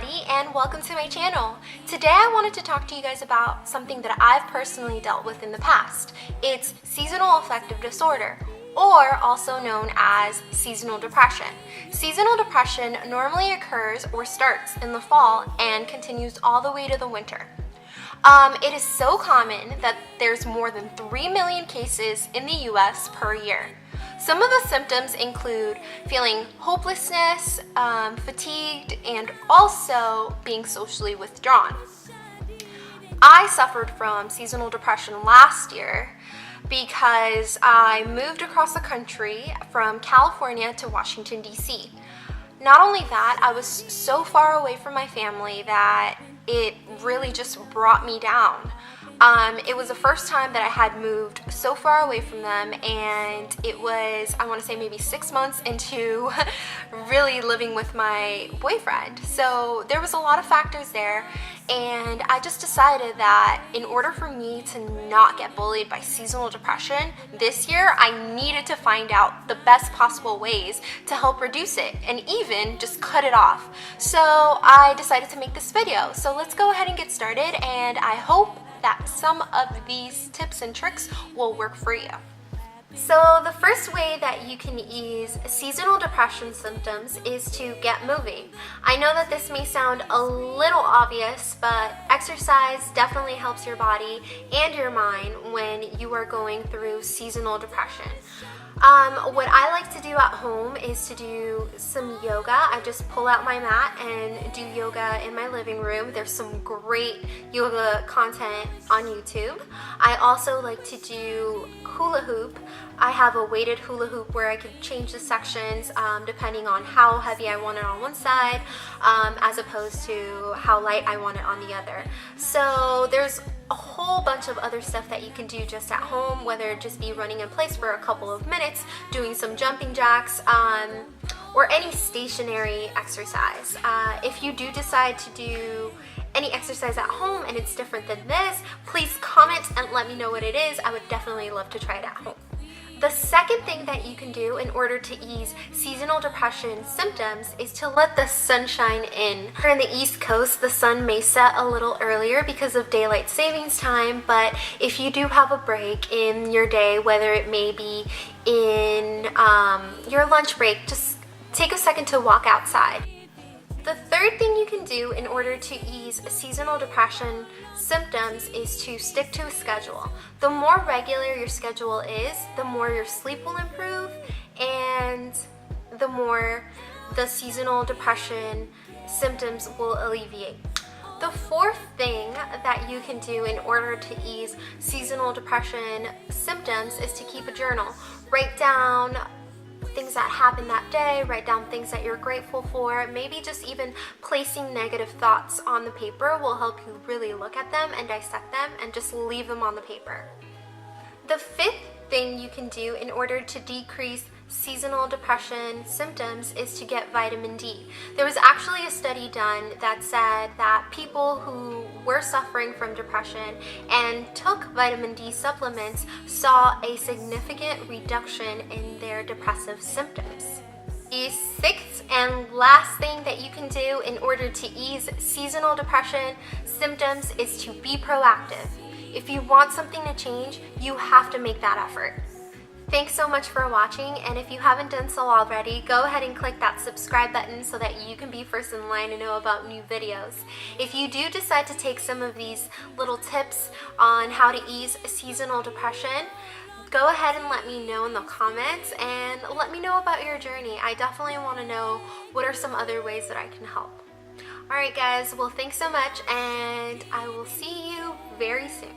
Maddie and welcome to my channel. Today I wanted to talk to you guys about something that I've personally dealt with in the past. It's seasonal affective disorder, or also known as seasonal depression. Seasonal depression normally occurs or starts in the fall and continues all the way to the winter. It is so common that there's more than 3 million cases in the US per year. Some of the symptoms include feeling hopelessness, fatigued, and also being socially withdrawn. I suffered from seasonal depression last year because I moved across the country from California to Washington, D.C. Not only that, I was so far away from my family that it really just brought me down. It was the first time that I had moved so far away from them, and it was, I want to say, maybe 6 months into really living with my boyfriend. So there was a lot of factors there, and I just decided that in order for me to not get bullied by seasonal depression this year, I needed to find out the best possible ways to help reduce it and even just cut it off. So I decided to make this video. So let's go ahead and get started, and I hope that some of these tips and tricks will work for you. So the first way that you can ease seasonal depression symptoms is to get moving. I know that this may sound a little obvious, but exercise definitely helps your body and your mind when you are going through seasonal depression. What I like to do at home is to do some yoga. I just pull out my mat and do yoga in my living room. There's some great yoga content on YouTube. I also like to do hula hoop. I have a weighted hula hoop where I can change the sections depending on how heavy I want it on one side as opposed to how light I want it on the other. So there's a whole bunch of other stuff that you can do just at home, whether it just be running in place for a couple of minutes, doing some jumping jacks, or any stationary exercise. If you do decide to do any exercise at home and it's different than this, please comment and let me know what it is. I would definitely love to try it at home. The second thing that you can do in order to ease seasonal depression symptoms is to let the sunshine in. Here in the East Coast, the sun may set a little earlier because of daylight savings time, but if you do have a break in your day, whether it may be in your lunch break, just take a second to walk outside. The third thing you can do in order to ease seasonal depression symptoms is to stick to a schedule. The more regular your schedule is, the more your sleep will improve and the more the seasonal depression symptoms will alleviate. The fourth thing that you can do in order to ease seasonal depression symptoms is to keep a journal. Write down things that happened that day, write down things that you're grateful for. Maybe just even placing negative thoughts on the paper will help you really look at them and dissect them and just leave them on the paper. The fifth thing you can do in order to decrease seasonal depression symptoms is to get vitamin D. There was actually a study done that said that people who were suffering from depression and took vitamin D supplements saw a significant reduction in their depressive symptoms. The sixth and last thing that you can do in order to ease seasonal depression symptoms is to be proactive. If you want something to change, you have to make that effort. Thanks so much for watching, and if you haven't done so already, go ahead and click that subscribe button so that you can be first in line to know about new videos. If you do decide to take some of these little tips on how to ease seasonal depression, go ahead and let me know in the comments and let me know about your journey. I definitely want to know what are some other ways that I can help. Alright guys, well thanks so much, and I will see you very soon.